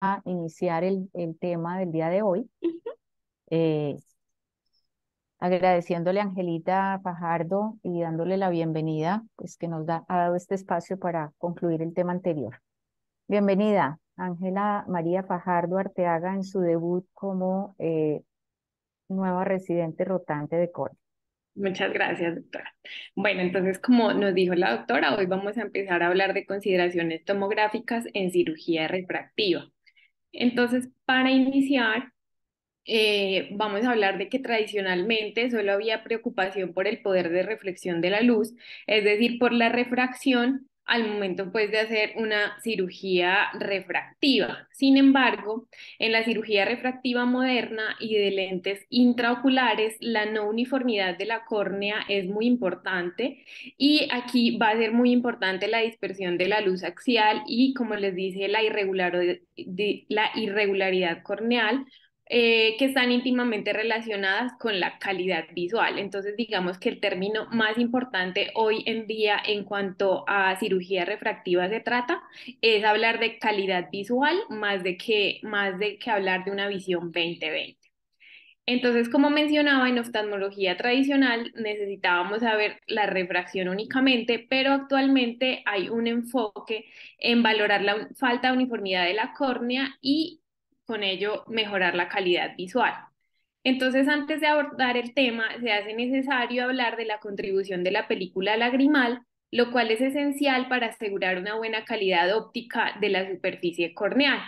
a iniciar el tema del día de hoy, eh, agradeciéndole a Angelita Fajardo y dándole la bienvenida, pues que ha dado este espacio para concluir el tema anterior. Bienvenida, Ángela María Fajardo Arteaga, en su debut como nueva residente rotante de CORE. Muchas gracias, doctora. Bueno, entonces, como nos dijo la doctora, hoy vamos a empezar a hablar de consideraciones tomográficas en cirugía refractiva. Entonces, para iniciar, vamos a hablar de que tradicionalmente solo había preocupación por el poder de reflexión de la luz, es decir, por la refracción al momento pues de hacer una cirugía refractiva. Sin embargo, en la cirugía refractiva moderna y de lentes intraoculares, la no uniformidad de la córnea es muy importante y aquí va a ser muy importante la dispersión de la luz axial y, como les dice, la irregularidad corneal, que están íntimamente relacionadas con la calidad visual. Entonces, digamos que el término más importante hoy en día en cuanto a cirugía refractiva se trata es hablar de calidad visual más de que hablar de una visión 20/20. Entonces, como mencionaba, en oftalmología tradicional necesitábamos saber la refracción únicamente, pero actualmente hay un enfoque en valorar la falta de uniformidad de la córnea y con ello mejorar la calidad visual. Entonces, antes de abordar el tema, se hace necesario hablar de la contribución de la película lagrimal, lo cual es esencial para asegurar una buena calidad óptica de la superficie corneal,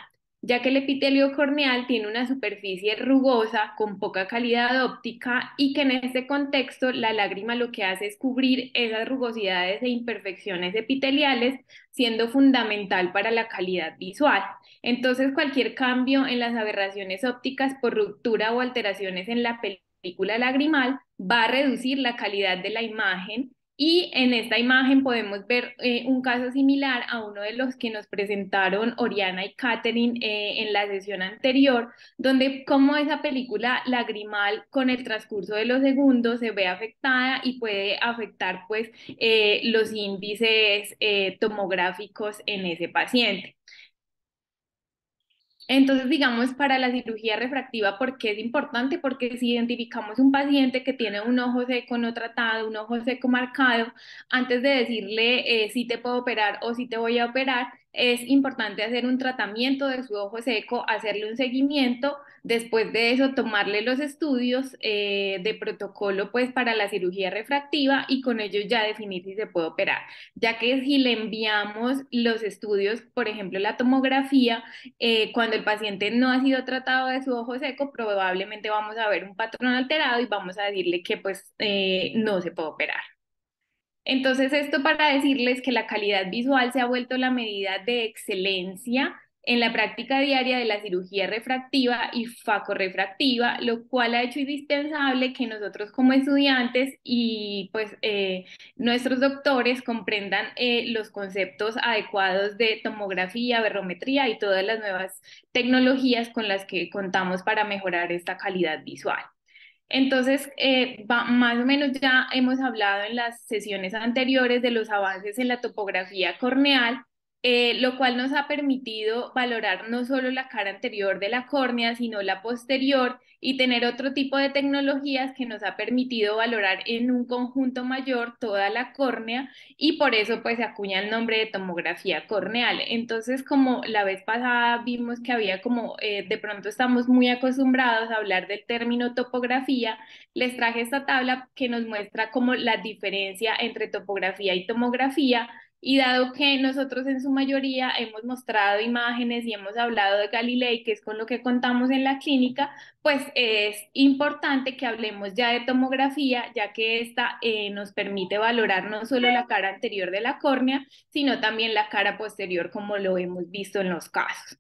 ya que el epitelio corneal tiene una superficie rugosa con poca calidad óptica y que en este contexto la lágrima lo que hace es cubrir esas rugosidades e imperfecciones epiteliales, siendo fundamental para la calidad visual. Entonces, cualquier cambio en las aberraciones ópticas por ruptura o alteraciones en la película lagrimal va a reducir la calidad de la imagen, y en esta imagen podemos ver un caso similar a uno de los que nos presentaron Oriana y Katherine en la sesión anterior, donde como esa película lagrimal con el transcurso de los segundos se ve afectada y puede afectar pues los índices tomográficos en ese paciente. Entonces, digamos, para la cirugía refractiva, ¿por qué es importante? Porque si identificamos un paciente que tiene un ojo seco no tratado, un ojo seco marcado, antes de decirle si te puedo operar o si te voy a operar, es importante hacer un tratamiento de su ojo seco, hacerle un seguimiento, después de eso tomarle los estudios de protocolo pues para la cirugía refractiva y con ello ya definir si se puede operar, ya que si le enviamos los estudios, por ejemplo, la tomografía, cuando el paciente no ha sido tratado de su ojo seco, probablemente vamos a ver un patrón alterado y vamos a decirle que pues no se puede operar. Entonces, esto para decirles que la calidad visual se ha vuelto la medida de excelencia en la práctica diaria de la cirugía refractiva y facorrefractiva, lo cual ha hecho indispensable que nosotros como estudiantes y pues nuestros doctores comprendan los conceptos adecuados de tomografía, aberrometría y todas las nuevas tecnologías con las que contamos para mejorar esta calidad visual. Entonces, más o menos ya hemos hablado en las sesiones anteriores de los avances en la topografía corneal, lo cual nos ha permitido valorar no solo la cara anterior de la córnea, sino la posterior y tener otro tipo de tecnologías que nos ha permitido valorar en un conjunto mayor toda la córnea, y por eso pues se acuña el nombre de tomografía corneal. Entonces, como la vez pasada vimos que había como de pronto estamos muy acostumbrados a hablar del término topografía, les traje esta tabla que nos muestra como la diferencia entre topografía y tomografía. Y dado que nosotros en su mayoría hemos mostrado imágenes y hemos hablado de Galilei, que es con lo que contamos en la clínica, pues es importante que hablemos ya de tomografía, ya que esta nos permite valorar no solo la cara anterior de la córnea, sino también la cara posterior, como lo hemos visto en los casos.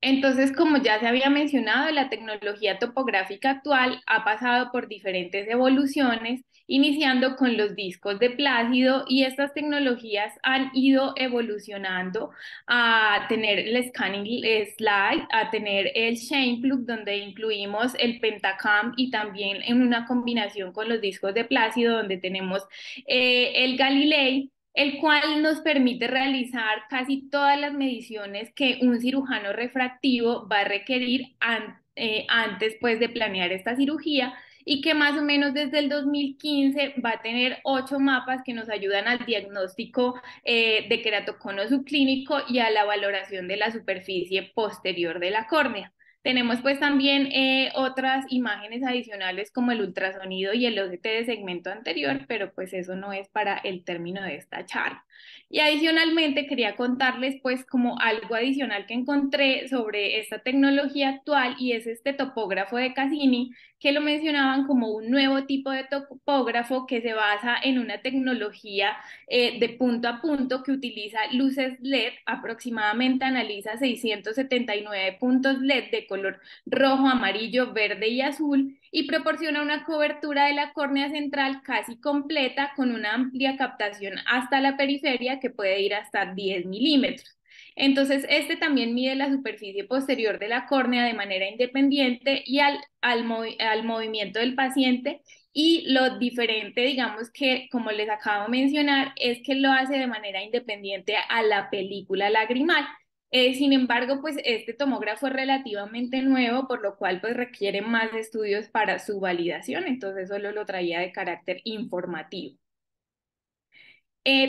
Entonces, como ya se había mencionado, la tecnología topográfica actual ha pasado por diferentes evoluciones, iniciando con los discos de Plácido, y estas tecnologías han ido evolucionando a tener el scanning slide, a tener el Shane plug, donde incluimos el Pentacam, y también en una combinación con los discos de Plácido, donde tenemos el Galilei. el cual nos permite realizar casi todas las mediciones que un cirujano refractivo va a requerir antes pues, de planear esta cirugía y que más o menos desde el 2015 va a tener 8 mapas que nos ayudan al diagnóstico de queratocono subclínico y a la valoración de la superficie posterior de la córnea. Tenemos pues también otras imágenes adicionales como el ultrasonido y el OCT de segmento anterior, pero pues eso no es para el término de esta charla. Y adicionalmente quería contarles pues como algo adicional que encontré sobre esta tecnología actual y es este topógrafo de Cassini, que lo mencionaban como un nuevo tipo de topógrafo que se basa en una tecnología de punto a punto que utiliza luces LED, aproximadamente analiza 679 puntos LED de color rojo, amarillo, verde y azul y proporciona una cobertura de la córnea central casi completa con una amplia captación hasta la periferia que puede ir hasta 10 milímetros. Entonces, este también mide la superficie posterior de la córnea de manera independiente y al movimiento del paciente. Y lo diferente, digamos que, como les acabo de mencionar, es que lo hace de manera independiente a la película lagrimal. Sin embargo, pues este tomógrafo es relativamente nuevo, por lo cual pues requiere más estudios para su validación, entonces solo lo traía de carácter informativo.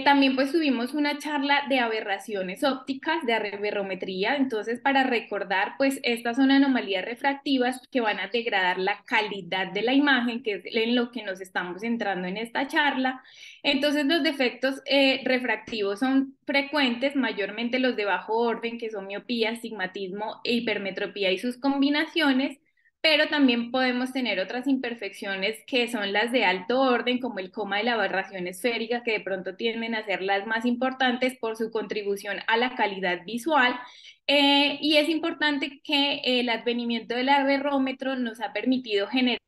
También pues tuvimos una charla de aberraciones ópticas, de aberrometría, entonces para recordar pues estas son anomalías refractivas que van a degradar la calidad de la imagen, que es en lo que nos estamos centrando en esta charla. Entonces los defectos refractivos son frecuentes, mayormente los de bajo orden, que son miopía, astigmatismo e hipermetropía y sus combinaciones, pero también podemos tener otras imperfecciones que son las de alto orden, como el coma de la aberración esférica, que de pronto tienden a ser las más importantes por su contribución a la calidad visual. Y es importante que el advenimiento del aberrómetro nos ha permitido generar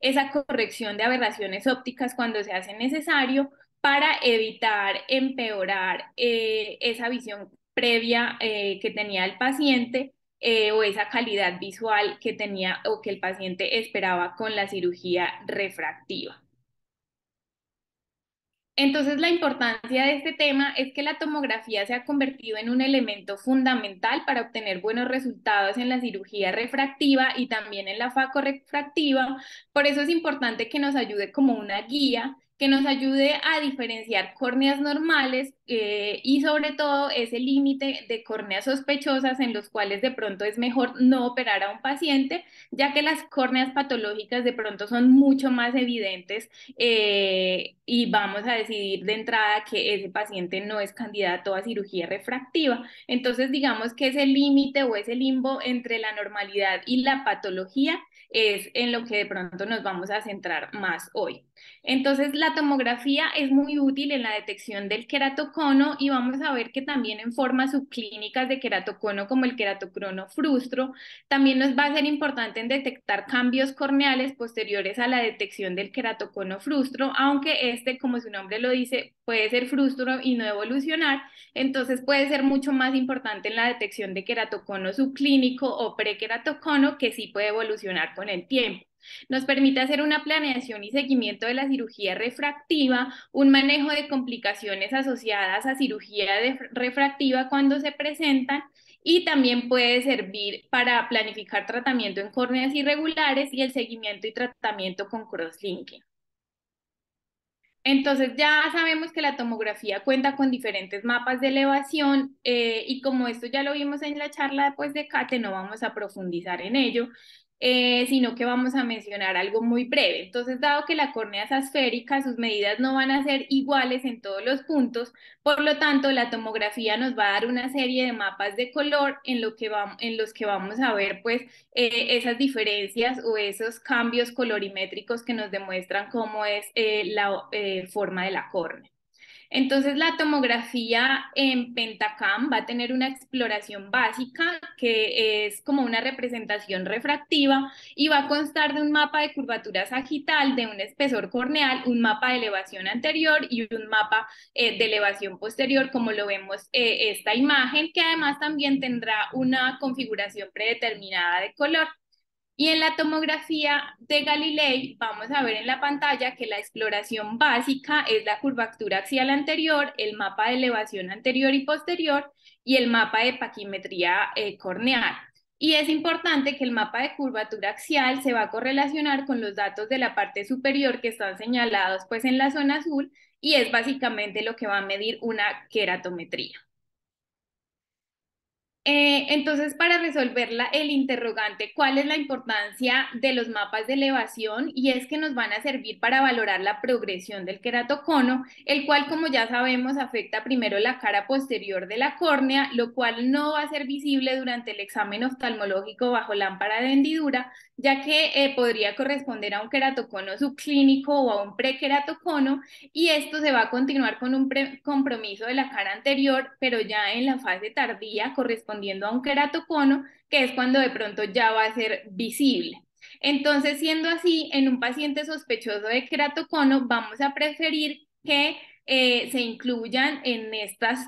esa corrección de aberraciones ópticas cuando se hace necesario para evitar empeorar esa visión previa que tenía el paciente o esa calidad visual que tenía o que el paciente esperaba con la cirugía refractiva. Entonces, la importancia de este tema es que la tomografía se ha convertido en un elemento fundamental para obtener buenos resultados en la cirugía refractiva y también en la facorefractiva. Por eso es importante que nos ayude como una guía, que nos ayude a diferenciar córneas normales y sobre todo ese límite de córneas sospechosas en los cuales de pronto es mejor no operar a un paciente, ya que las córneas patológicas de pronto son mucho más evidentes y vamos a decidir de entrada que ese paciente no es candidato a cirugía refractiva. Entonces, digamos que ese límite o ese limbo entre la normalidad y la patología es en lo que de pronto nos vamos a centrar más hoy. Entonces, la tomografía es muy útil en la detección del queratocono y vamos a ver que también en formas subclínicas de queratocono como el queratocono frustro, también nos va a ser importante en detectar cambios corneales posteriores a la detección del queratocono frustro, aunque este, como su nombre lo dice, puede ser frustro y no evolucionar, entonces puede ser mucho más importante en la detección de queratocono subclínico o prequeratocono, que sí puede evolucionar con el tiempo. Nos permite hacer una planeación y seguimiento de la cirugía refractiva, un manejo de complicaciones asociadas a cirugía refractiva cuando se presentan y también puede servir para planificar tratamiento en córneas irregulares y el seguimiento y tratamiento con crosslinking. Entonces ya sabemos que la tomografía cuenta con diferentes mapas de elevación y como esto ya lo vimos en la charla después de CATE, no vamos a profundizar en ello, sino que vamos a mencionar algo muy breve. Entonces, dado que la córnea es asférica, sus medidas no van a ser iguales en todos los puntos, por lo tanto, la tomografía nos va a dar una serie de mapas de color en los que vamos a ver pues esas diferencias o esos cambios colorimétricos que nos demuestran cómo es la forma de la córnea. Entonces, la tomografía en Pentacam va a tener una exploración básica que es como una representación refractiva y va a constar de un mapa de curvatura sagital, de un espesor corneal, un mapa de elevación anterior y un mapa de elevación posterior, como lo vemos esta imagen, que además también tendrá una configuración predeterminada de color. Y en la tomografía de Galilei vamos a ver en la pantalla que la exploración básica es la curvatura axial anterior, el mapa de elevación anterior y posterior y el mapa de paquimetría corneal. Y es importante que el mapa de curvatura axial se va a correlacionar con los datos de la parte superior que están señalados pues en la zona azul y es básicamente lo que va a medir una queratometría. Entonces, para resolverla, el interrogante, ¿cuál es la importancia de los mapas de elevación? Y es que nos van a servir para valorar la progresión del queratocono, el cual, como ya sabemos, afecta primero la cara posterior de la córnea, lo cual no va a ser visible durante el examen oftalmológico bajo lámpara de hendidura, ya que podría corresponder a un queratocono subclínico o a un prequeratocono, y esto se va a continuar con un compromiso de la cara anterior, pero ya en la fase tardía, correspondiendo a un queratocono, que es cuando de pronto ya va a ser visible. Entonces, siendo así, en un paciente sospechoso de queratocono, vamos a preferir que se incluyan en estas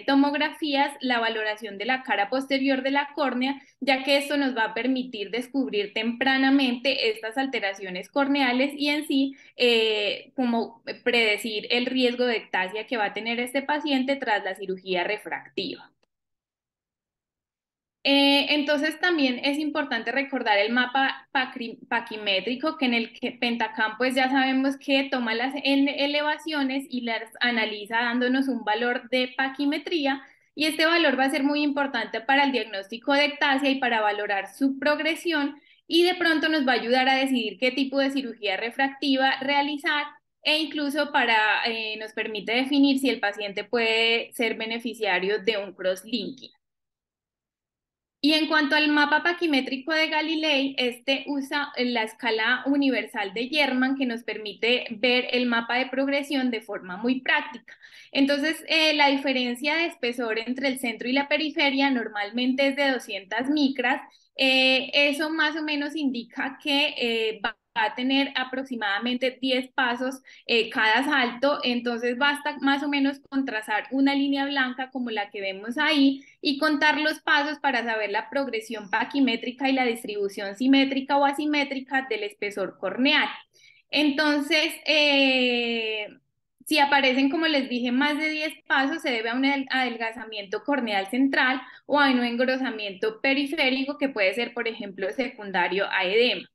tomografías la valoración de la cara posterior de la córnea, ya que esto nos va a permitir descubrir tempranamente estas alteraciones corneales y en sí como predecir el riesgo de ectasia que va a tener este paciente tras la cirugía refractiva. Entonces también es importante recordar el mapa paquimétrico, que en el que Pentacam pues ya sabemos que toma las elevaciones y las analiza dándonos un valor de paquimetría, y este valor va a ser muy importante para el diagnóstico de ectasia y para valorar su progresión, y de pronto nos va a ayudar a decidir qué tipo de cirugía refractiva realizar, e incluso nos permite definir si el paciente puede ser beneficiario de un cross-linking. Y en cuanto al mapa paquimétrico de Galilei, este usa la escala universal de German, que nos permite ver el mapa de progresión de forma muy práctica. Entonces, la diferencia de espesor entre el centro y la periferia normalmente es de 200 micras. Eso más o menos indica que va a tener aproximadamente 10 pasos cada salto, entonces basta más o menos con trazar una línea blanca como la que vemos ahí y contar los pasos para saber la progresión paquimétrica y la distribución simétrica o asimétrica del espesor corneal. Entonces, si aparecen, como les dije, más de 10 pasos, se debe a un adelgazamiento corneal central o a un engrosamiento periférico que puede ser, por ejemplo, secundario a edema.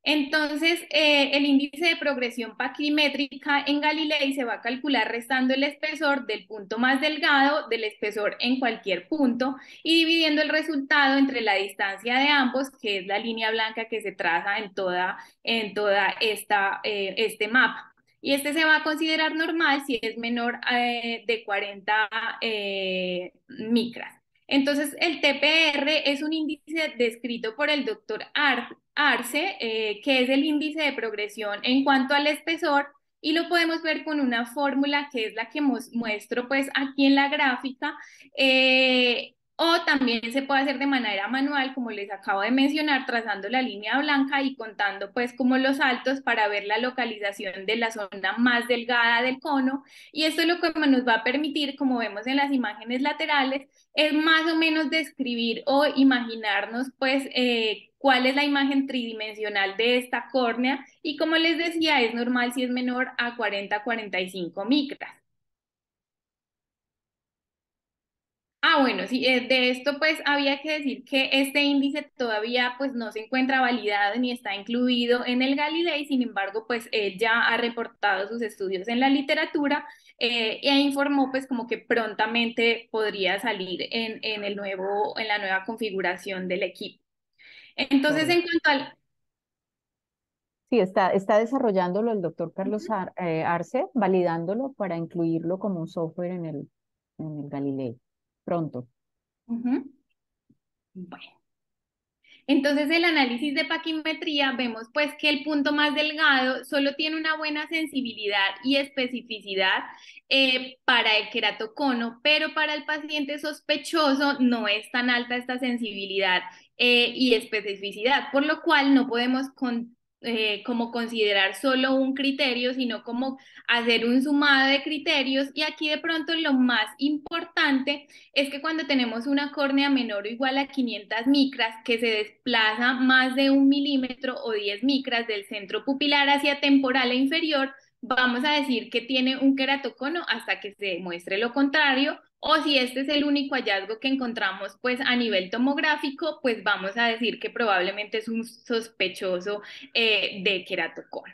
Entonces, el índice de progresión paquimétrica en Galilei se va a calcular restando el espesor del punto más delgado del espesor en cualquier punto y dividiendo el resultado entre la distancia de ambos, que es la línea blanca que se traza en toda este mapa. Y este se va a considerar normal si es menor de 40 micras. Entonces, el TPR es un índice descrito por el doctor Arce, que es el índice de progresión en cuanto al espesor, y lo podemos ver con una fórmula que es la que muestro pues aquí en la gráfica, o también se puede hacer de manera manual, como les acabo de mencionar, trazando la línea blanca y contando pues como los saltos para ver la localización de la zona más delgada del cono, y esto es lo que nos va a permitir, como vemos en las imágenes laterales, es más o menos describir o imaginarnos pues cuál es la imagen tridimensional de esta córnea, y como les decía es normal si es menor a 40-45 micras. Bueno, sí, de esto pues había que decir que este índice todavía pues no se encuentra validado ni está incluido en el Galilei, sin embargo pues él ya ha reportado sus estudios en la literatura e informó pues como que prontamente podría salir en la nueva configuración del equipo. Entonces en Correcto. cuanto al... Sí, está desarrollándolo el doctor Carlos Ujú, Arce, validándolo para incluirlo como un software en el Galilei. Pronto. ujú. Bueno. Entonces, el análisis de paquimetría vemos pues que el punto más delgado solo tiene una buena sensibilidad y especificidad para el queratocono, pero para el paciente sospechoso no es tan alta esta sensibilidad y especificidad, por lo cual no podemos como considerar solo un criterio, sino como hacer un sumado de criterios. Y aquí de pronto lo más importante es que cuando tenemos una córnea menor o igual a 500 micras, que se desplaza más de 1 milímetro o 10 micras del centro pupilar hacia temporal e inferior, vamos a decir que tiene un queratocono hasta que se demuestre lo contrario, o si este es el único hallazgo que encontramos pues a nivel tomográfico, pues vamos a decir que probablemente es un sospechoso de queratocono.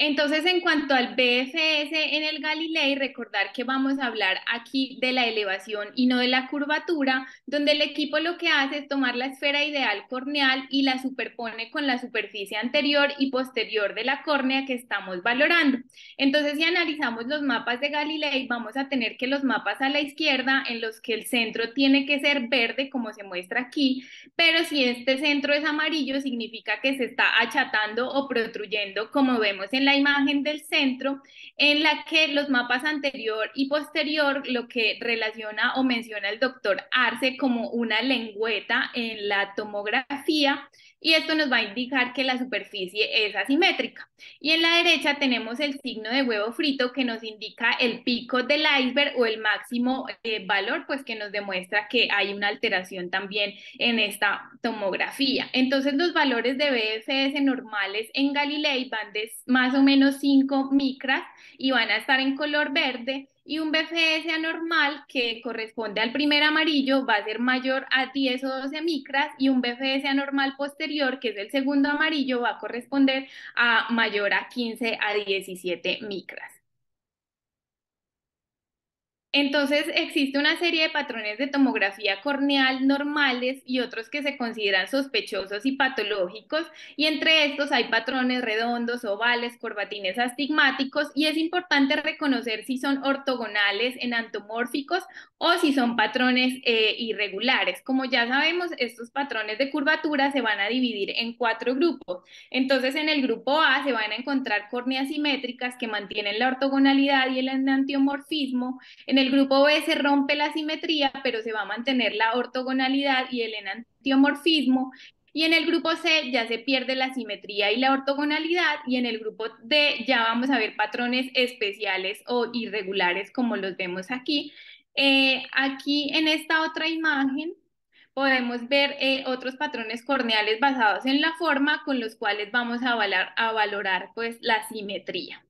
Entonces, en cuanto al BFS en el Galilei, recordar que vamos a hablar aquí de la elevación y no de la curvatura, donde el equipo lo que hace es tomar la esfera ideal corneal y la superpone con la superficie anterior y posterior de la córnea que estamos valorando. Entonces, si analizamos los mapas de Galilei, vamos a tener que los mapas a la izquierda, en los que el centro tiene que ser verde, como se muestra aquí, pero si este centro es amarillo, significa que se está achatando o protruyendo, como vemos en la imagen del centro, en la que los mapas anterior y posterior lo que relaciona o menciona el doctor Arce como una lengüeta en la tomografía, y esto nos va a indicar que la superficie es asimétrica. Y en la derecha tenemos el signo de huevo frito, que nos indica el pico del iceberg o el máximo valor, pues que nos demuestra que hay una alteración también en esta tomografía. Entonces los valores de BFS normales en Galilei van de más o menos 5 micras y van a estar en color verde, y un BFS anormal que corresponde al primer amarillo va a ser mayor a 10 o 12 micras, y un BFS anormal posterior, que es el segundo amarillo, va a corresponder a mayor a 15 a 17 micras. Entonces, existe una serie de patrones de tomografía corneal normales y otros que se consideran sospechosos y patológicos, y entre estos hay patrones redondos, ovales, corbatines astigmáticos, y es importante reconocer si son ortogonales, enantiomórficos, o si son patrones irregulares. Como ya sabemos, estos patrones de curvatura se van a dividir en 4 grupos. Entonces, en el grupo A se van a encontrar córneas simétricas que mantienen la ortogonalidad y el enantiomorfismo. En el grupo B se rompe la simetría, pero se va a mantener la ortogonalidad y el enantiomorfismo. Y en el grupo C ya se pierde la simetría y la ortogonalidad, y en el grupo D ya vamos a ver patrones especiales o irregulares, como los vemos aquí. Aquí en esta otra imagen podemos ver otros patrones corneales basados en la forma, con los cuales vamos a valorar pues la simetría.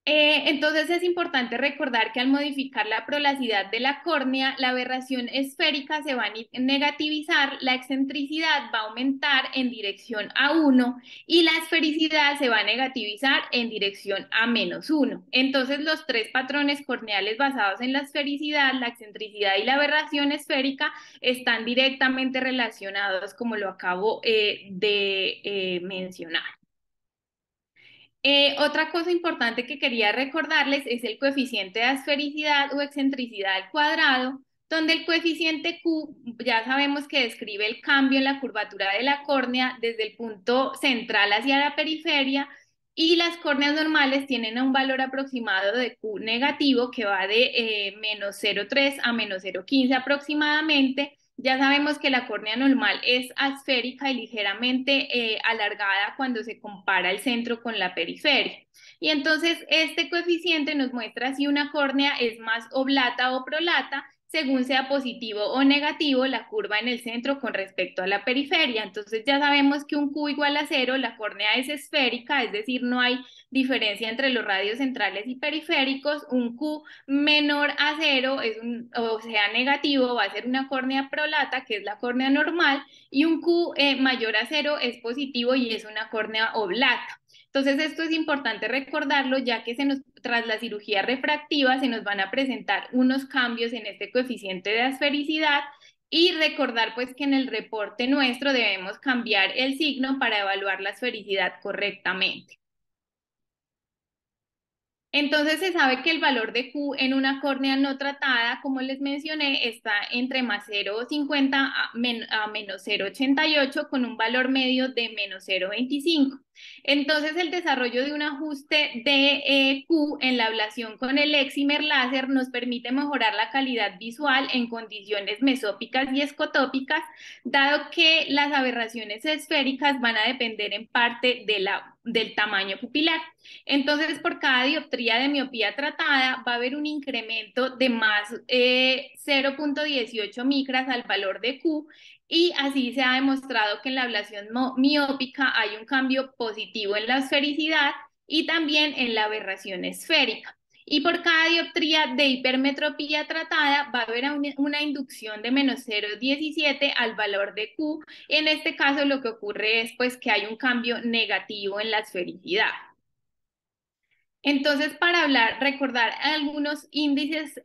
Entonces es importante recordar que al modificar la prolacidad de la córnea, la aberración esférica se va a negativizar, la excentricidad va a aumentar en dirección a 1 y la esfericidad se va a negativizar en dirección a -1. Entonces los 3 patrones corneales basados en la esfericidad, la excentricidad y la aberración esférica están directamente relacionados, como lo acabo de mencionar. Otra cosa importante que quería recordarles es el coeficiente de esfericidad o excentricidad al cuadrado, donde el coeficiente Q ya sabemos que describe el cambio en la curvatura de la córnea desde el punto central hacia la periferia, y las córneas normales tienen un valor aproximado de Q negativo que va de -0,3 a -0,15 aproximadamente. Ya sabemos que la córnea normal es asférica y ligeramente alargada cuando se compara el centro con la periferia. Y entonces este coeficiente nos muestra si una córnea es más oblata o prolata, según sea positivo o negativo la curva en el centro con respecto a la periferia. Entonces ya sabemos que un Q igual a 0, la córnea es esférica, es decir, no hay diferencia entre los radios centrales y periféricos. Un Q menor a 0 o sea negativo, va a ser una córnea prolata, que es la córnea normal, y un Q mayor a 0 es positivo y es una córnea oblata. Entonces esto es importante recordarlo, ya que tras la cirugía refractiva se nos van a presentar unos cambios en este coeficiente de esfericidad, y recordar pues que en el reporte nuestro debemos cambiar el signo para evaluar la esfericidad correctamente. Entonces se sabe que el valor de Q en una córnea no tratada, como les mencioné, está entre más 0,50 a menos 0,88, con un valor medio de -0,25. Entonces, el desarrollo de un ajuste de Q en la ablación con el excimer láser nos permite mejorar la calidad visual en condiciones mesópicas y escotópicas, dado que las aberraciones esféricas van a depender en parte del tamaño pupilar. Entonces, por cada dioptría de miopía tratada, va a haber un incremento de más 0,18 micras al valor de Q, y así se ha demostrado que en la ablación miópica hay un cambio positivo en la esfericidad y también en la aberración esférica. Y por cada dioptría de hipermetropía tratada va a haber una inducción de menos 0,17 al valor de Q. En este caso lo que ocurre es pues que hay un cambio negativo en la esfericidad. Entonces, para recordar algunos índices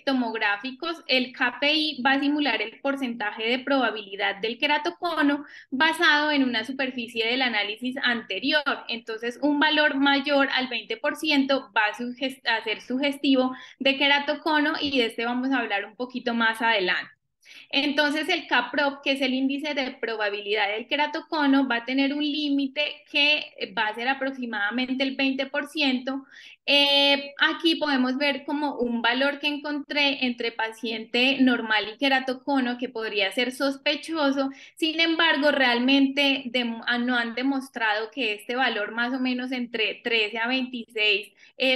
tomográficos, el KPI va a simular el porcentaje de probabilidad del queratocono basado en una superficie del análisis anterior. Entonces, un valor mayor al 20% va a ser sugestivo de queratocono, y de este vamos a hablar un poquito más adelante. Entonces, el CAPROP, que es el índice de probabilidad del queratocono, va a tener un límite que va a ser aproximadamente el 20%. Aquí podemos ver como un valor que encontré entre paciente normal y queratocono que podría ser sospechoso. Sin embargo, realmente no han demostrado que este valor más o menos entre 13 a 26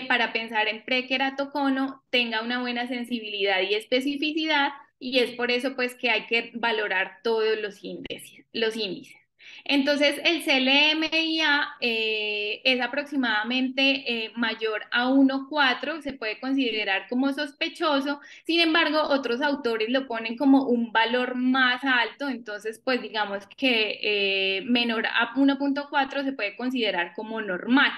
para pensar en prequeratocono tenga una buena sensibilidad y especificidad, y es por eso pues que hay que valorar todos los índices. Entonces, el CLMIA es aproximadamente mayor a 1,4, se puede considerar como sospechoso. Sin embargo, otros autores lo ponen como un valor más alto, entonces pues digamos que menor a 1,4 se puede considerar como normal.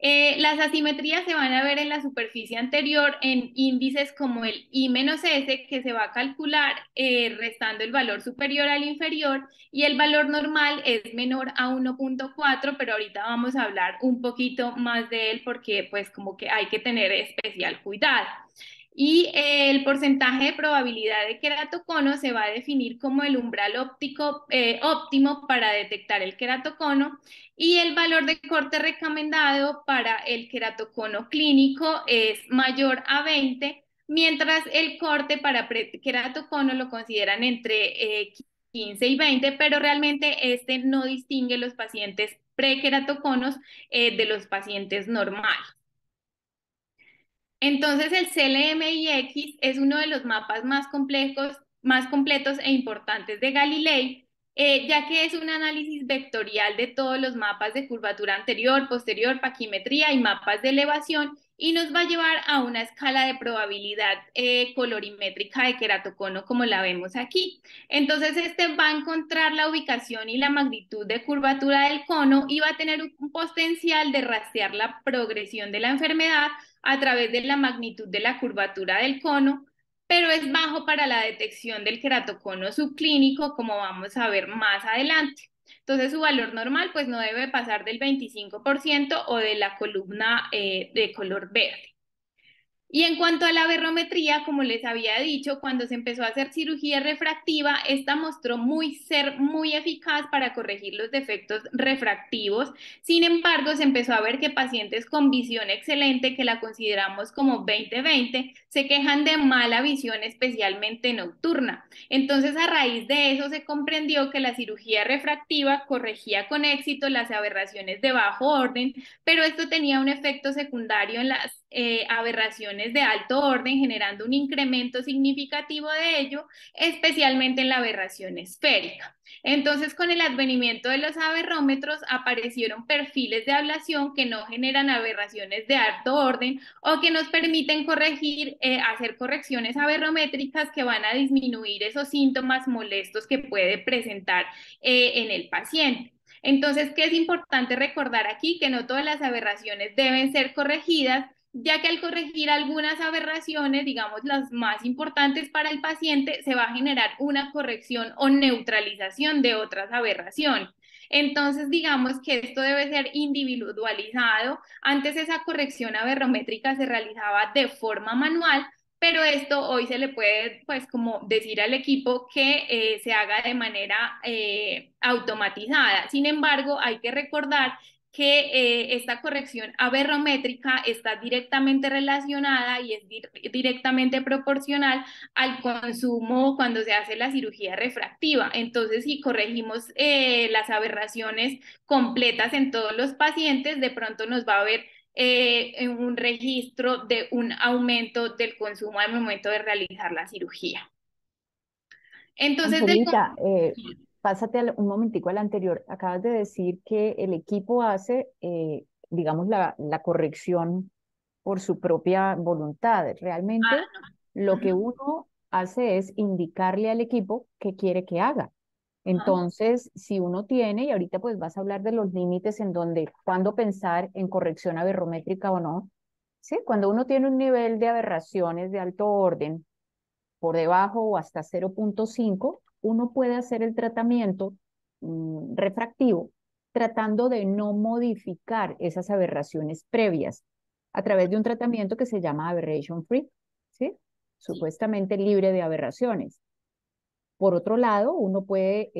Las asimetrías se van a ver en la superficie anterior en índices como el I-S, que se va a calcular restando el valor superior al inferior, y el valor normal es menor a 1,4, pero ahorita vamos a hablar un poquito más de él porque pues como que hay que tener especial cuidado. Y el porcentaje de probabilidad de queratocono se va a definir como el umbral óptico óptimo para detectar el queratocono, y el valor de corte recomendado para el queratocono clínico es mayor a 20, mientras el corte para queratocono lo consideran entre 15 y 20, pero realmente este no distingue los pacientes prequeratoconos de los pacientes normales. Entonces, el CLMIX es uno de los mapas más completos e importantes de Galilei, ya que es un análisis vectorial de todos los mapas de curvatura anterior, posterior, paquimetría y mapas de elevación, y nos va a llevar a una escala de probabilidad colorimétrica de queratocono como la vemos aquí. Entonces, este va a encontrar la ubicación y la magnitud de curvatura del cono y va a tener un potencial de rastrear la progresión de la enfermedad a través de la magnitud de la curvatura del cono, pero es bajo para la detección del queratocono subclínico, como vamos a ver más adelante. Entonces, su valor normal pues no debe pasar del 25% o de la columna de color verde. Y en cuanto a la aberrometría, como les había dicho, cuando se empezó a hacer cirugía refractiva, esta mostró ser muy eficaz para corregir los defectos refractivos. Sin embargo, se empezó a ver que pacientes con visión excelente, que la consideramos como 20/20, se quejan de mala visión, especialmente nocturna. Entonces, a raíz de eso se comprendió que la cirugía refractiva corregía con éxito las aberraciones de bajo orden, pero esto tenía un efecto secundario en las aberraciones de alto orden, generando un incremento significativo de ello, especialmente en la aberración esférica. Entonces, con el advenimiento de los aberrómetros, aparecieron perfiles de ablación que no generan aberraciones de alto orden o que nos permiten hacer correcciones aberrométricas que van a disminuir esos síntomas molestos que puede presentar en el paciente. Entonces, ¿qué es importante recordar aquí? Que no todas las aberraciones deben ser corregidas, ya que al corregir algunas aberraciones, digamos las más importantes para el paciente, se va a generar una corrección o neutralización de otras aberraciones. Entonces, digamos que esto debe ser individualizado. Antes esa corrección aberrométrica se realizaba de forma manual, pero esto hoy se le puede, pues, como decir al equipo que se haga de manera automatizada. Sin embargo, hay que recordar que esta corrección aberrométrica está directamente relacionada y es directamente proporcional al consumo cuando se hace la cirugía refractiva. Entonces, si corregimos las aberraciones completas en todos los pacientes, de pronto nos va a ver en un registro de un aumento del consumo al momento de realizar la cirugía. Entonces, Angelita, pásate un momentico al anterior. Acabas de decir que el equipo hace, digamos, la corrección por su propia voluntad. Realmente, lo que uno hace es indicarle al equipo qué quiere que haga. ajá, Entonces, si uno tiene, y ahorita pues vas a hablar de los límites en donde, cuándo pensar en corrección aberrométrica o no, ¿sí? Cuando uno tiene un nivel de aberraciones de alto orden por debajo o hasta 0,5, uno puede hacer el tratamiento refractivo tratando de no modificar esas aberraciones previas a través de un tratamiento que se llama aberration free, ¿sí? sí, Supuestamente libre de aberraciones. Por otro lado, uno puede,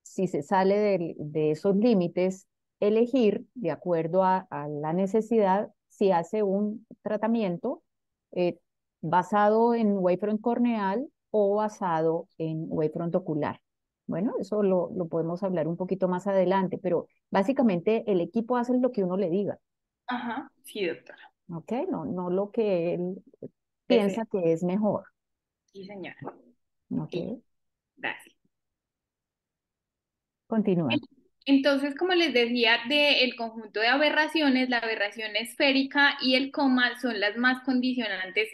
si se sale de esos límites, elegir, de acuerdo a la necesidad, si hace un tratamiento eh, basado en wavefront corneal o basado en wavefront ocular. Bueno, eso lo podemos hablar un poquito más adelante, pero básicamente el equipo hace lo que uno le diga, ajá, sí, doctora. ¿ok? No, no lo que él Ese, piensa que es mejor, sí, señora. ¿ok? Sí, gracias. Continúa. Entonces, como les decía, del conjunto de aberraciones, la aberración esférica y el coma son las más condicionantes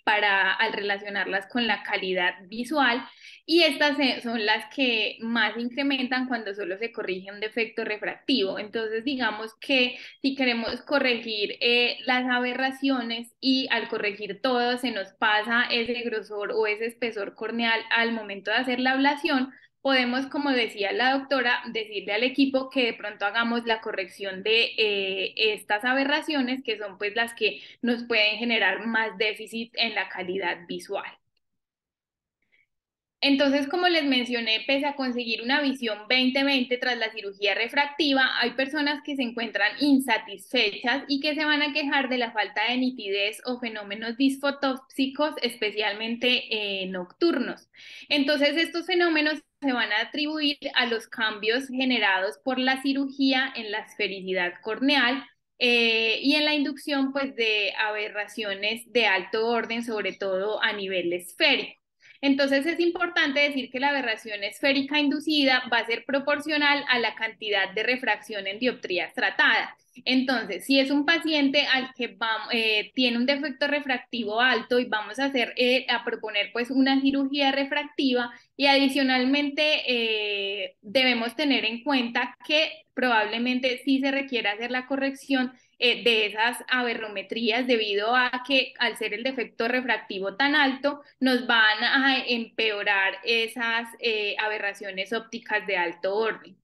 para al relacionarlas con la calidad visual y estas son las que más incrementan cuando solo se corrige un defecto refractivo. Entonces, digamos que si queremos corregir las aberraciones y al corregir todo se nos pasa ese grosor o ese espesor corneal al momento de hacer la ablación, podemos, como decía la doctora, decirle al equipo que de pronto hagamos la corrección de estas aberraciones, que son pues las que nos pueden generar más déficit en la calidad visual. Entonces, como les mencioné, pese a conseguir una visión 20/20 tras la cirugía refractiva, hay personas que se encuentran insatisfechas y que se van a quejar de la falta de nitidez o fenómenos disfotóxicos, especialmente nocturnos. Entonces, estos fenómenos se van a atribuir a los cambios generados por la cirugía en la esfericidad corneal y en la inducción pues, de aberraciones de alto orden, sobre todo a nivel esférico. Entonces es importante decir que la aberración esférica inducida va a ser proporcional a la cantidad de refracción en dioptrías tratadas. Entonces, si es un paciente al que tiene un defecto refractivo alto y vamos a a proponer pues una cirugía refractiva y adicionalmente debemos tener en cuenta que probablemente sí se requiera hacer la corrección de esas aberrometrías debido a que al ser el defecto refractivo tan alto nos van a empeorar esas aberraciones ópticas de alto orden.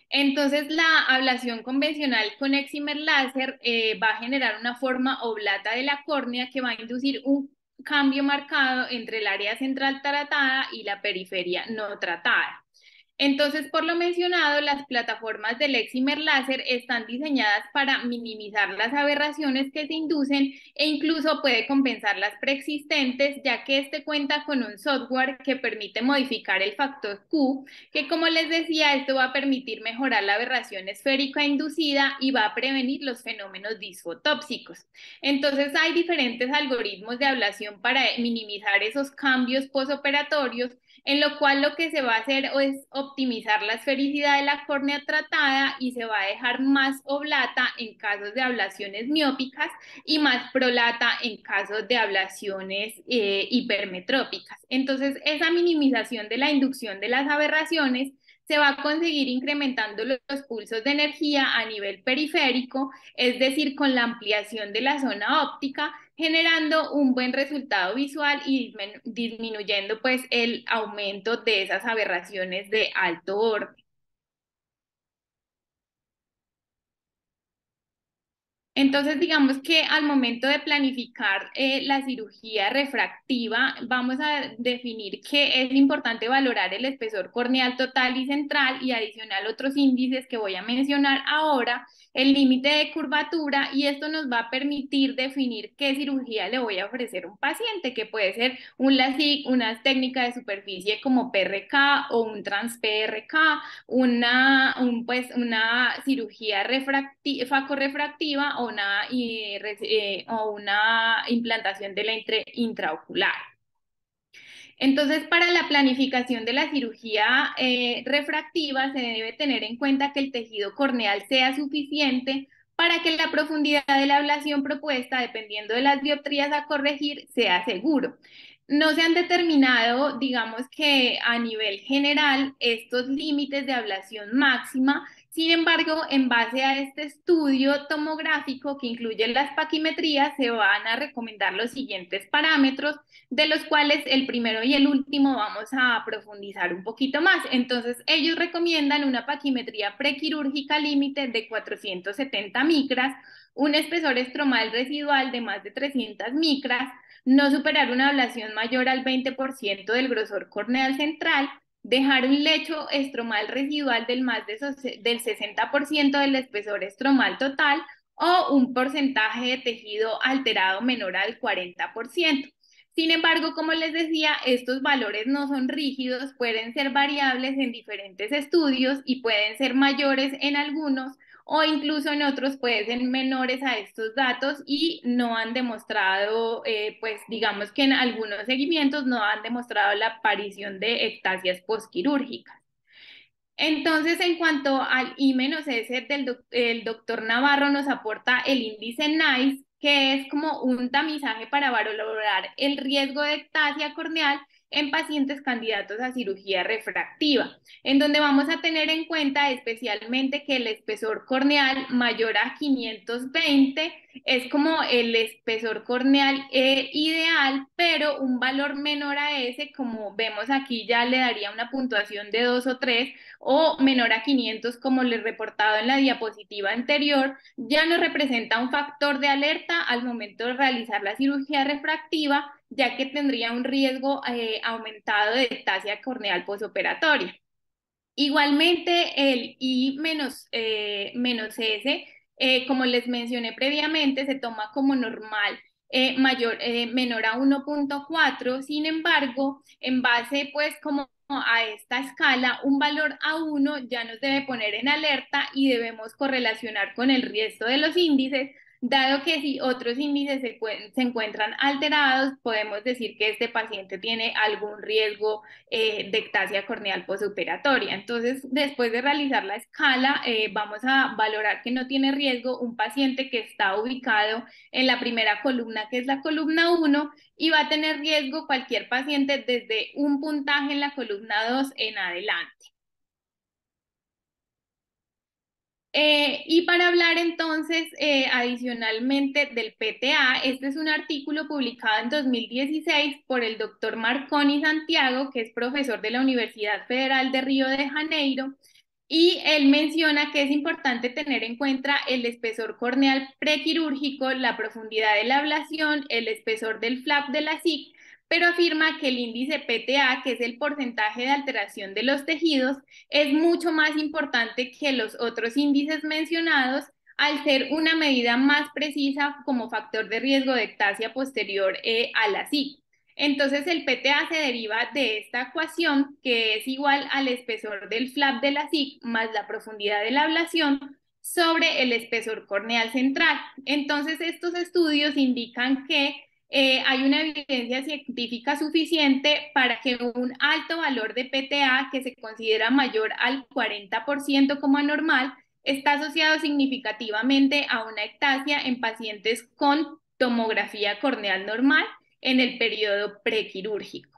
Entonces, la ablación convencional con excimer láser va a generar una forma oblata de la córnea que va a inducir un cambio marcado entre el área central tratada y la periferia no tratada. Entonces, por lo mencionado, las plataformas del excimer láser están diseñadas para minimizar las aberraciones que se inducen e incluso puede compensar las preexistentes, ya que este cuenta con un software que permite modificar el factor Q, que como les decía, esto va a permitir mejorar la aberración esférica inducida y va a prevenir los fenómenos disfotóxicos. Entonces, hay diferentes algoritmos de ablación para minimizar esos cambios postoperatorios en lo cual lo que se va a hacer es optimizar la esfericidad de la córnea tratada y se va a dejar más oblata en casos de ablaciones miópicas y más prolata en casos de ablaciones hipermetrópicas. Entonces, esa minimización de la inducción de las aberraciones se va a conseguir incrementando los pulsos de energía a nivel periférico, es decir, con la ampliación de la zona óptica, generando un buen resultado visual y disminuyendo pues el aumento de esas aberraciones de alto orden. Entonces, digamos que al momento de planificar la cirugía refractiva, vamos a definir que es importante valorar el espesor corneal total y central y adicional otros índices que voy a mencionar ahora, el límite de curvatura, y esto nos va a permitir definir qué cirugía le voy a ofrecer a un paciente, que puede ser un LASIK, una técnica de superficie como PRK o un trans-PRK, una cirugía facorefractiva o una implantación de la intraocular. Entonces, para la planificación de la cirugía refractiva se debe tener en cuenta que el tejido corneal sea suficiente para que la profundidad de la ablación propuesta, dependiendo de las dioptrías a corregir, sea seguro. No se han determinado, digamos que a nivel general, estos límites de ablación máxima. Sin embargo, en base a este estudio tomográfico que incluye las paquimetrías, se van a recomendar los siguientes parámetros, de los cuales el primero y el último vamos a profundizar un poquito más. Entonces, ellos recomiendan una paquimetría prequirúrgica límite de 470 micras, un espesor estromal residual de más de 300 micras, no superar una ablación mayor al 20% del grosor corneal central, dejar un lecho estromal residual del 60% del espesor estromal total o un porcentaje de tejido alterado menor al 40%. Sin embargo, como les decía, estos valores no son rígidos, pueden ser variables en diferentes estudios y pueden ser mayores en algunos o incluso en otros pueden ser menores a estos datos y no han demostrado, pues digamos que en algunos seguimientos no han demostrado la aparición de ectasias postquirúrgicas. Entonces, en cuanto al I-S el doctor Navarro nos aporta el índice NICE, que es como un tamizaje para valorar el riesgo de ectasia corneal en pacientes candidatos a cirugía refractiva, en donde vamos a tener en cuenta especialmente que el espesor corneal mayor a 520 es como el espesor corneal ideal, pero un valor menor a ese, como vemos aquí, ya le daría una puntuación de 2 o 3, o menor a 500, como les reportado en la diapositiva anterior, ya nos representa un factor de alerta al momento de realizar la cirugía refractiva, ya que tendría un riesgo aumentado de ectasia corneal posoperatoria. Igualmente, el I-S, como les mencioné previamente, se toma como normal menor a 1.4. Sin embargo, en base pues como a esta escala, un valor A1 ya nos debe poner en alerta y debemos correlacionar con el resto de los índices, dado que si otros índices se encuentran alterados, podemos decir que este paciente tiene algún riesgo de ectasia corneal postoperatoria. Entonces, después de realizar la escala, vamos a valorar que no tiene riesgo un paciente que está ubicado en la primera columna, que es la columna 1, y va a tener riesgo cualquier paciente desde un puntaje en la columna 2 en adelante. Y para hablar entonces adicionalmente del PTA, este es un artículo publicado en 2016 por el doctor Marconi Santiago, que es profesor de la Universidad Federal de Río de Janeiro, y él menciona que es importante tener en cuenta el espesor corneal prequirúrgico, la profundidad de la ablación, el espesor del flap de la SIC, pero afirma que el índice PTA, que es el porcentaje de alteración de los tejidos, es mucho más importante que los otros índices mencionados, al ser una medida más precisa como factor de riesgo de ectasia posterior a la SIC. Entonces el PTA se deriva de esta ecuación, que es igual al espesor del flap de la SIC más la profundidad de la ablación sobre el espesor corneal central. Entonces estos estudios indican que hay una evidencia científica suficiente para que un alto valor de PTA, que se considera mayor al 40% como anormal, está asociado significativamente a una ectasia en pacientes con tomografía corneal normal en el periodo prequirúrgico.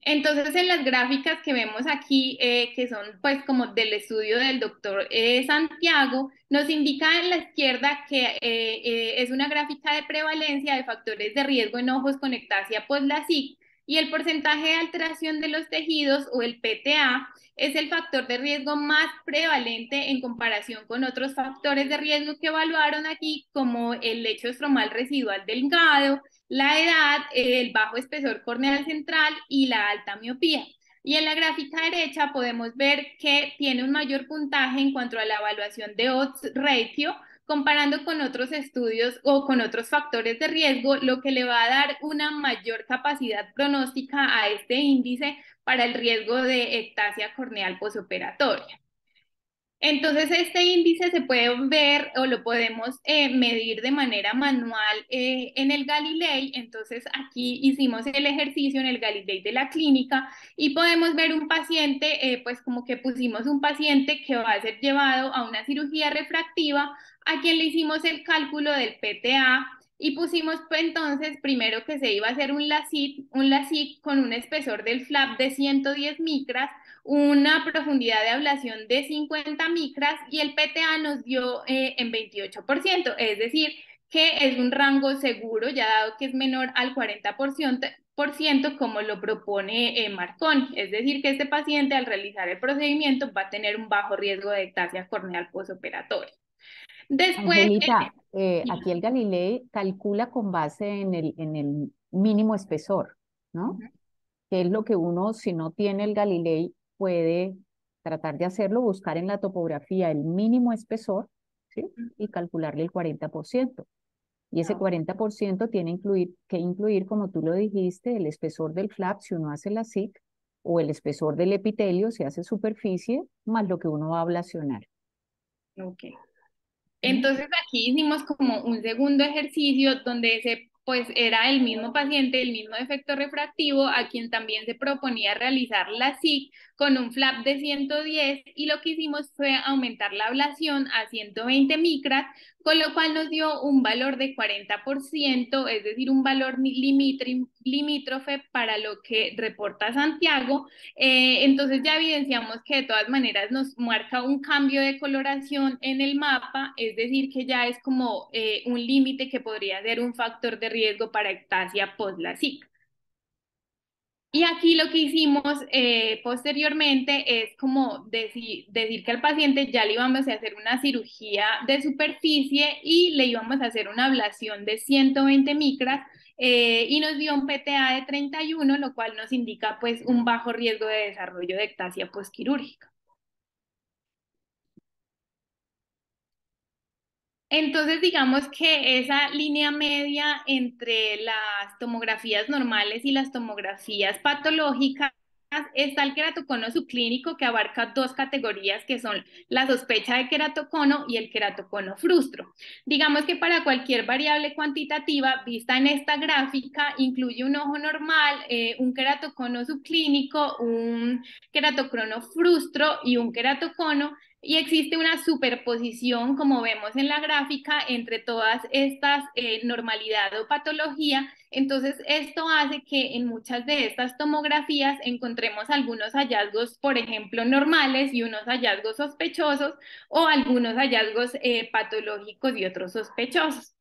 Entonces, en las gráficas que vemos aquí, que son pues como del estudio del doctor Santiago, nos indica en la izquierda que es una gráfica de prevalencia de factores de riesgo en ojos con ectasia post-LASIK, y el porcentaje de alteración de los tejidos o el PTA es el factor de riesgo más prevalente en comparación con otros factores de riesgo que evaluaron aquí, como el lecho estromal residual delgado, la edad, el bajo espesor corneal central y la alta miopía. Y en la gráfica derecha podemos ver que tiene un mayor puntaje en cuanto a la evaluación de odds ratio, comparando con otros estudios o con otros factores de riesgo, lo que le va a dar una mayor capacidad pronóstica a este índice para el riesgo de ectasia corneal posoperatoria. Entonces, este índice se puede ver o lo podemos medir de manera manual en el Galilei. Entonces, aquí hicimos el ejercicio en el Galilei de la clínica y podemos ver un paciente, pues como que pusimos un paciente que va a ser llevado a una cirugía refractiva, a quien le hicimos el cálculo del PTA y pusimos pues, entonces primero que se iba a hacer un LASIK con un espesor del flap de 110 micras, una profundidad de ablación de 50 micras y el PTA nos dio en 28%, es decir, que es un rango seguro, ya dado que es menor al 40%, como lo propone Marconi, es decir, que este paciente al realizar el procedimiento va a tener un bajo riesgo de ectasia corneal postoperatoria. Después, Angelita, aquí el Galilei calcula con base en el mínimo espesor, ¿no? Que es lo que uno, si no tiene el Galilei, puede tratar de hacerlo, buscar en la topografía el mínimo espesor, ¿sí? Y calcularle el 40%. Y ese 40% tiene que incluir, como tú lo dijiste, el espesor del flap si uno hace la SIC, o el espesor del epitelio si hace superficie, más lo que uno va a ablacionar. ok. ¿Mm? Entonces aquí hicimos como un segundo ejercicio donde pues era el mismo paciente, el mismo efecto refractivo, a quien también se proponía realizar la SIC con un flap de 110 y lo que hicimos fue aumentar la ablación a 120 micras, con lo cual nos dio un valor de 40%, es decir, un valor limítrofe para lo que reporta Santiago. Entonces ya evidenciamos que de todas maneras nos marca un cambio de coloración en el mapa, es decir, que ya es como un límite que podría ser un factor de riesgo para ectasia post-LASIK. Y aquí lo que hicimos posteriormente es como decir que al paciente ya le íbamos a hacer una cirugía de superficie y le íbamos a hacer una ablación de 120 micras y nos dio un PTA de 31, lo cual nos indica pues un bajo riesgo de desarrollo de ectasia postquirúrgica. Entonces, digamos que esa línea media entre las tomografías normales y las tomografías patológicas está el queratocono subclínico que abarca dos categorías que son la sospecha de queratocono y el queratocono frustro. Digamos que para cualquier variable cuantitativa vista en esta gráfica incluye un ojo normal, un queratocono subclínico, un queratocono frustro y un queratocono y existe una superposición, como vemos en la gráfica, entre todas estas normalidad o patología. Entonces, esto hace que en muchas de estas tomografías encontremos algunos hallazgos, por ejemplo, normales y unos hallazgos sospechosos o algunos hallazgos patológicos y otros sospechosos.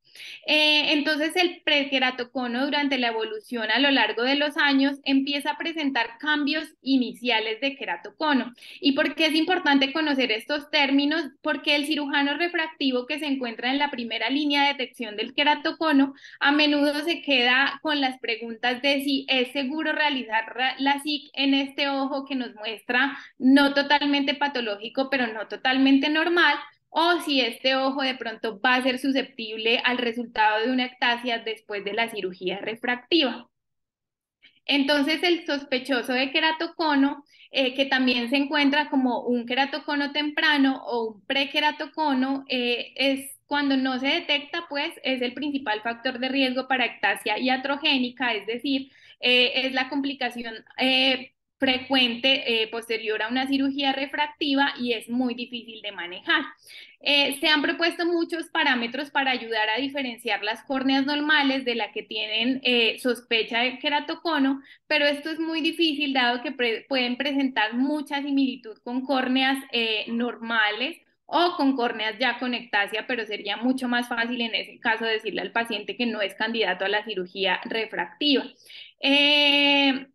Entonces el prequeratocono durante la evolución a lo largo de los años empieza a presentar cambios iniciales de queratocono. ¿Y por qué es importante conocer estos términos? Porque el cirujano refractivo que se encuentra en la primera línea de detección del queratocono a menudo se queda con las preguntas de si es seguro realizar la SIC en este ojo que nos muestra no totalmente patológico, pero no totalmente normal, o si este ojo de pronto va a ser susceptible al resultado de una ectasia después de la cirugía refractiva. Entonces, el sospechoso de queratocono, que también se encuentra como un queratocono temprano o un prequeratocono, es cuando no se detecta, pues es el principal factor de riesgo para ectasia iatrogénica, es decir, es la complicación frecuente posterior a una cirugía refractiva y es muy difícil de manejar. Se han propuesto muchos parámetros para ayudar a diferenciar las córneas normales de las que tienen sospecha de queratocono, pero esto es muy difícil dado que pueden presentar mucha similitud con córneas normales o con córneas ya con ectasia, pero sería mucho más fácil en ese caso decirle al paciente que no es candidato a la cirugía refractiva. Eh,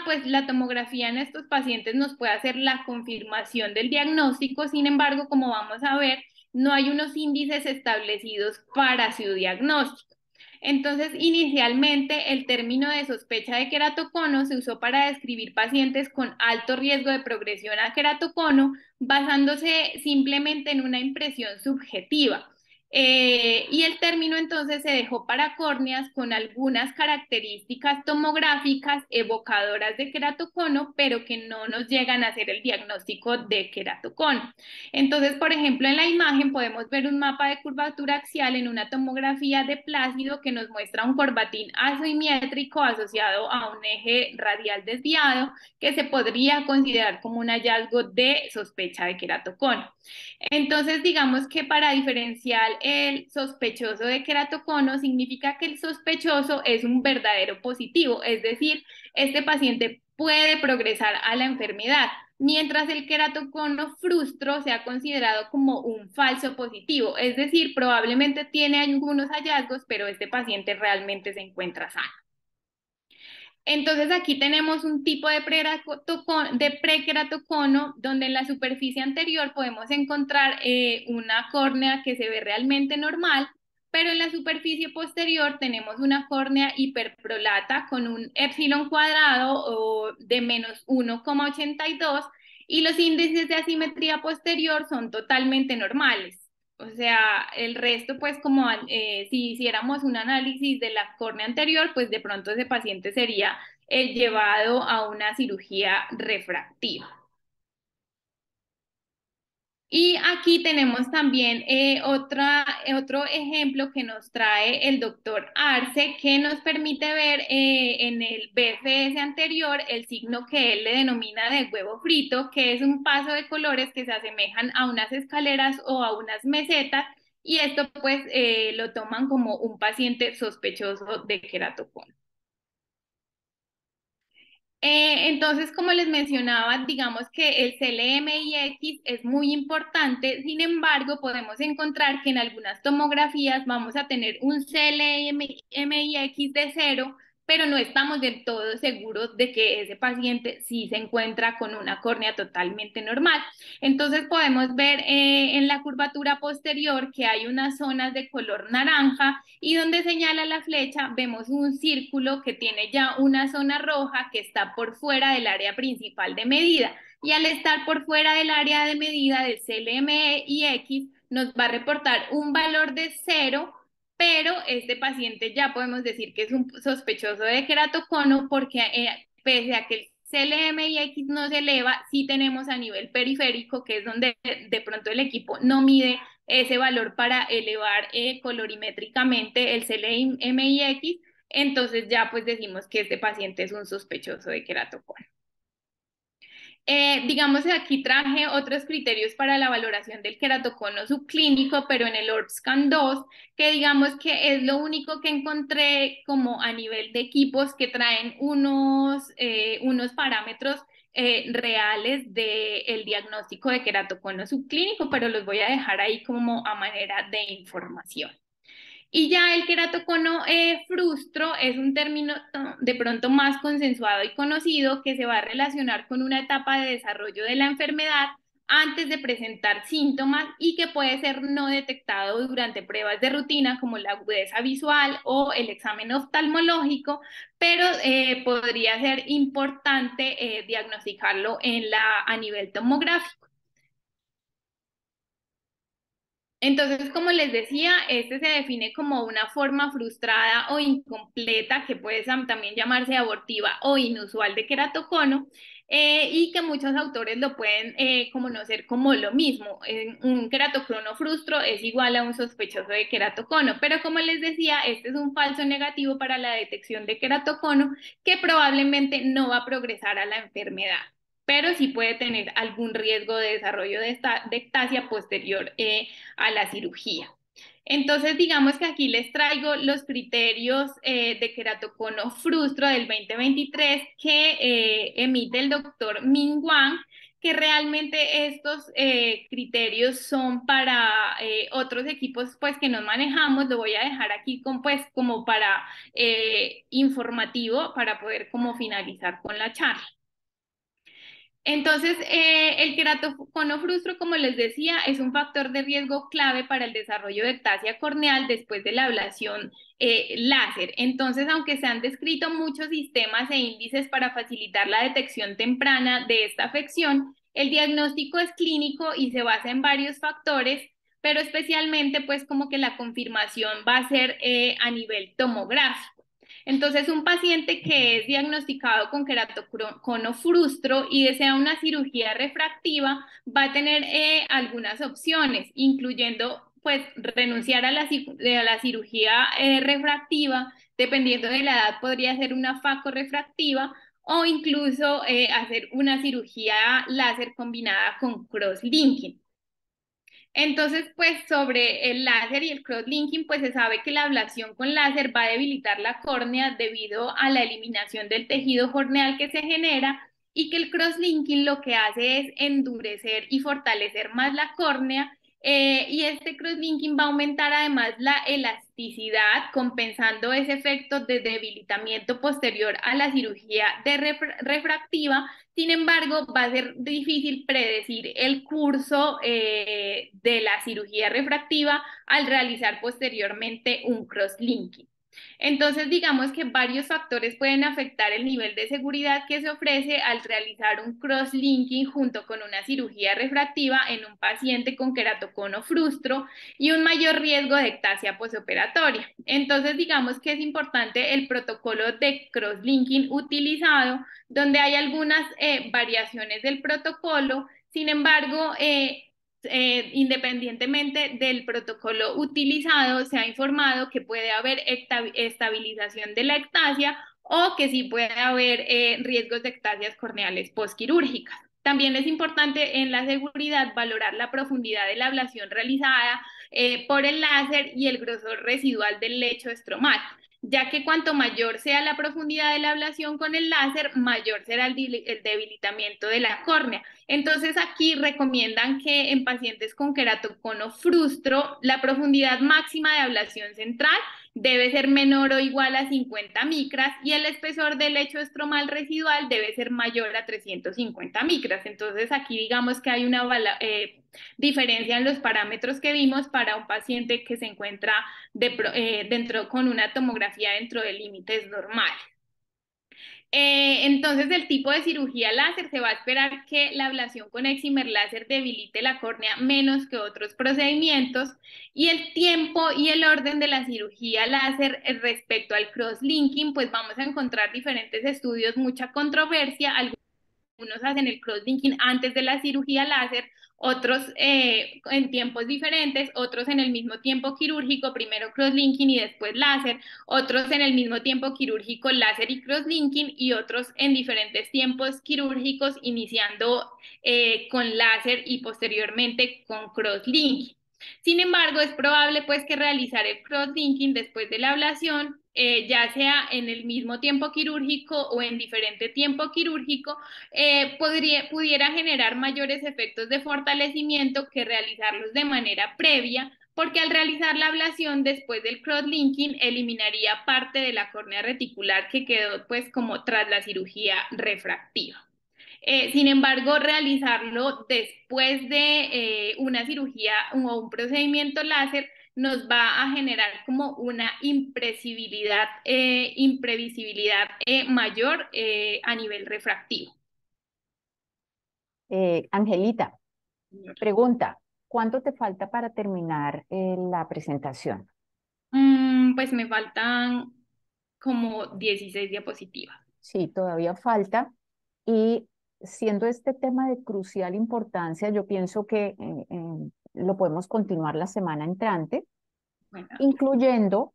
pues la tomografía en estos pacientes nos puede hacer la confirmación del diagnóstico, sin embargo, como vamos a ver, no hay unos índices establecidos para su diagnóstico. Entonces, inicialmente el término de sospecha de queratocono se usó para describir pacientes con alto riesgo de progresión a queratocono, basándose simplemente en una impresión subjetiva. Y el término entonces se dejó para córneas con algunas características tomográficas evocadoras de queratocono, pero que no nos llegan a hacer el diagnóstico de queratocono. Entonces, por ejemplo, en la imagen podemos ver un mapa de curvatura axial en una tomografía de plácido que nos muestra un corbatín asimétrico asociado a un eje radial desviado que se podría considerar como un hallazgo de sospecha de queratocono. Entonces, digamos que para diferenciar el sospechoso de queratocono significa que el sospechoso es un verdadero positivo, es decir, este paciente puede progresar a la enfermedad, mientras el queratocono frustro se ha considerado como un falso positivo, es decir, probablemente tiene algunos hallazgos, pero este paciente realmente se encuentra sano. Entonces aquí tenemos un tipo de prequeratocono donde en la superficie anterior podemos encontrar una córnea que se ve realmente normal, pero en la superficie posterior tenemos una córnea hiperprolata con un epsilon cuadrado de menos 1,82 y los índices de asimetría posterior son totalmente normales. O sea, el resto, pues como si hiciéramos un análisis de la córnea anterior, pues de pronto ese paciente sería llevado a una cirugía refractiva. Y aquí tenemos también otro ejemplo que nos trae el doctor Arce, que nos permite ver en el BFS anterior el signo que él le denomina de huevo frito, que es un paso de colores que se asemejan a unas escaleras o a unas mesetas, y esto pues lo toman como un paciente sospechoso de queratocono. Entonces, como les mencionaba, digamos que el CLMIX es muy importante, sin embargo, podemos encontrar que en algunas tomografías vamos a tener un CLMIX de 0, pero no estamos del todo seguros de que ese paciente sí se encuentra con una córnea totalmente normal. Entonces podemos ver en la curvatura posterior que hay unas zonas de color naranja y donde señala la flecha vemos un círculo que tiene ya una zona roja que está por fuera del área principal de medida. Y al estar por fuera del área de medida del CLMIX nos va a reportar un valor de 0, pero este paciente ya podemos decir que es un sospechoso de queratocono porque pese a que el CLMIX no se eleva, sí tenemos a nivel periférico, que es donde de pronto el equipo no mide ese valor para elevar colorimétricamente el CLMIX, entonces ya pues decimos que este paciente es un sospechoso de queratocono. Digamos que aquí traje otros criterios para la valoración del queratocono subclínico, pero en el ORBSCAN 2, que digamos que es lo único que encontré como a nivel de equipos que traen unos parámetros reales del diagnóstico de queratocono subclínico, pero los voy a dejar ahí como a manera de información. Y ya el queratocono frustro es un término de pronto más consensuado y conocido que se va a relacionar con una etapa de desarrollo de la enfermedad antes de presentar síntomas y que puede ser no detectado durante pruebas de rutina como la agudeza visual o el examen oftalmológico, pero podría ser importante diagnosticarlo a nivel tomográfico. Entonces, como les decía, este se define como una forma frustrada o incompleta, que puede también llamarse abortiva o inusual de queratocono, y que muchos autores lo pueden conocer como lo mismo. Un queratocono frustro es igual a un sospechoso de queratocono, pero como les decía, este es un falso negativo para la detección de queratocono que probablemente no va a progresar a la enfermedad, pero sí puede tener algún riesgo de desarrollo de ectasia posterior a la cirugía. Entonces, digamos que aquí les traigo los criterios de queratocono frustro del 2023 que emite el doctor Min Wang, que realmente estos criterios son para otros equipos pues que nos manejamos. Lo voy a dejar aquí con, pues como para informativo para poder como finalizar con la charla. Entonces, el queratocono frustro, como les decía, es un factor de riesgo clave para el desarrollo de ectasia corneal después de la ablación láser. Entonces, aunque se han descrito muchos sistemas e índices para facilitar la detección temprana de esta afección, el diagnóstico es clínico y se basa en varios factores, pero especialmente pues como que la confirmación va a ser a nivel tomográfico. Entonces, un paciente que es diagnosticado con queratocono frustro y desea una cirugía refractiva va a tener algunas opciones, incluyendo pues renunciar a la cirugía refractiva, dependiendo de la edad podría ser una facorefractiva o incluso hacer una cirugía láser combinada con crosslinking. Entonces, pues sobre el láser y el crosslinking, pues se sabe que la ablación con láser va a debilitar la córnea debido a la eliminación del tejido corneal que se genera y que el crosslinking lo que hace es endurecer y fortalecer más la córnea y este crosslinking va a aumentar además la elasticidad, compensando ese efecto de debilitamiento posterior a la cirugía de refractiva. Sin embargo, va a ser difícil predecir el curso de la cirugía refractiva al realizar posteriormente un crosslinking. Entonces, digamos que varios factores pueden afectar el nivel de seguridad que se ofrece al realizar un crosslinking junto con una cirugía refractiva en un paciente con queratocono frustro y un mayor riesgo de ectasia posoperatoria. Entonces, digamos que es importante el protocolo de crosslinking utilizado, donde hay algunas variaciones del protocolo. Sin embargo, independientemente del protocolo utilizado, se ha informado que puede haber estabilización de la ectasia o que sí puede haber riesgos de ectasias corneales postquirúrgicas. También es importante en la seguridad valorar la profundidad de la ablación realizada por el láser y el grosor residual del lecho estromal, ya que cuanto mayor sea la profundidad de la ablación con el láser, mayor será el debilitamiento de la córnea. Entonces aquí recomiendan que en pacientes con queratocono frustro, la profundidad máxima de ablación central debe ser menor o igual a 50 micras y el espesor del lecho estromal residual debe ser mayor a 350 micras. Entonces aquí digamos que hay una diferencia en los parámetros que vimos para un paciente que se encuentra dentro con una tomografía dentro de límites normales. Entonces, el tipo de cirugía láser se va a esperar que la ablación con excimer láser debilite la córnea menos que otros procedimientos y el tiempo y el orden de la cirugía láser respecto al crosslinking, pues vamos a encontrar diferentes estudios, mucha controversia. Algunos hacen el crosslinking antes de la cirugía láser, otros en tiempos diferentes, otros en el mismo tiempo quirúrgico, primero crosslinking y después láser, otros en el mismo tiempo quirúrgico, láser y crosslinking, y otros en diferentes tiempos quirúrgicos, iniciando con láser y posteriormente con crosslinking. Sin embargo, es probable pues que realizar el crosslinking después de la ablación, ya sea en el mismo tiempo quirúrgico o en diferente tiempo quirúrgico, pudiera generar mayores efectos de fortalecimiento que realizarlos de manera previa, porque al realizar la ablación después del crosslinking eliminaría parte de la córnea reticular que quedó pues como tras la cirugía refractiva. Sin embargo, realizarlo después de una cirugía o un procedimiento láser nos va a generar como una imprevisibilidad mayor a nivel refractivo. Angelita, pregunta, ¿cuánto te falta para terminar la presentación? Pues me faltan como 16 diapositivas. Sí, todavía falta. Y siendo este tema de crucial importancia, yo pienso que lo podemos continuar la semana entrante, Bueno, incluyendo,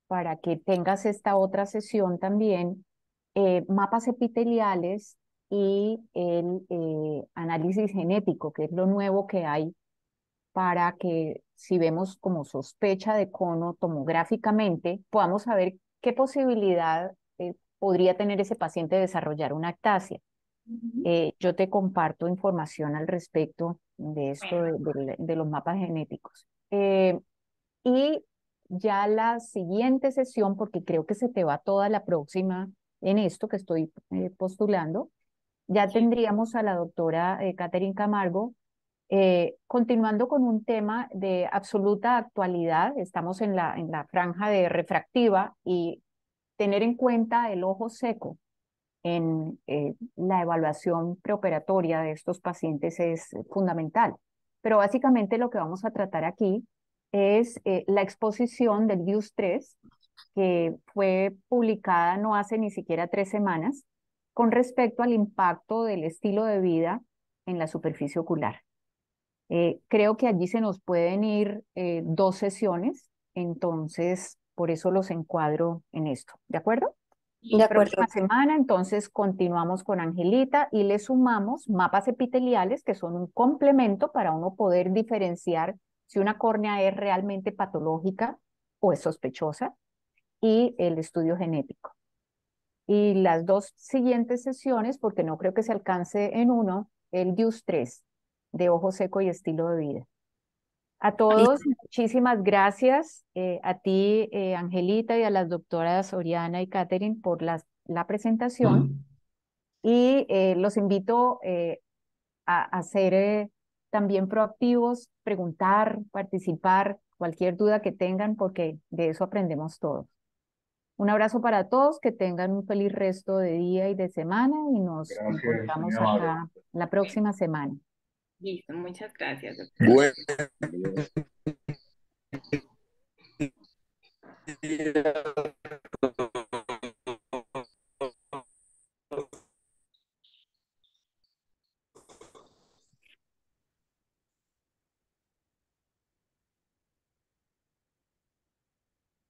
para que tengas esta otra sesión también, mapas epiteliales y el análisis genético, que es lo nuevo que hay para que si vemos como sospecha de cono tomográficamente, podamos saber qué posibilidad podría tener ese paciente de desarrollar una ectasia. Ujú. Yo te comparto información al respecto de esto Bueno, de los mapas genéticos. Y ya la siguiente sesión, porque creo que se te va toda la próxima en esto que estoy postulando, ya sí. tendríamos a la doctora Catherine Camargo continuando con un tema de absoluta actualidad. Estamos en la franja de refractiva y tener en cuenta el ojo seco en la evaluación preoperatoria de estos pacientes es fundamental. Pero básicamente lo que vamos a tratar aquí es la exposición del VIEWS-3, que fue publicada no hace ni siquiera 3 semanas, con respecto al impacto del estilo de vida en la superficie ocular. Creo que allí se nos pueden ir 2 sesiones, entonces por eso los encuadro en esto. ¿De acuerdo? De Próxima acuerdo. semana, entonces continuamos con Angelita y le sumamos mapas epiteliales que son un complemento para uno poder diferenciar si una córnea es realmente patológica o es sospechosa y el estudio genético. Y las 2 siguientes sesiones, porque no creo que se alcance en uno, el DIUS 3 de ojo seco y estilo de vida. A todos, Listo. muchísimas gracias. A ti, Angelita, y a las doctoras Oriana y Catherine por la presentación. Y los invito a ser también proactivos, preguntar, participar, cualquier duda que tengan, porque de eso aprendemos todos. Un abrazo para todos, que tengan un feliz resto de día y de semana y nos Gracias, muy encontramos amable. acá la Bueno, próxima semana. listo, muchas gracias, doctora. Buen día.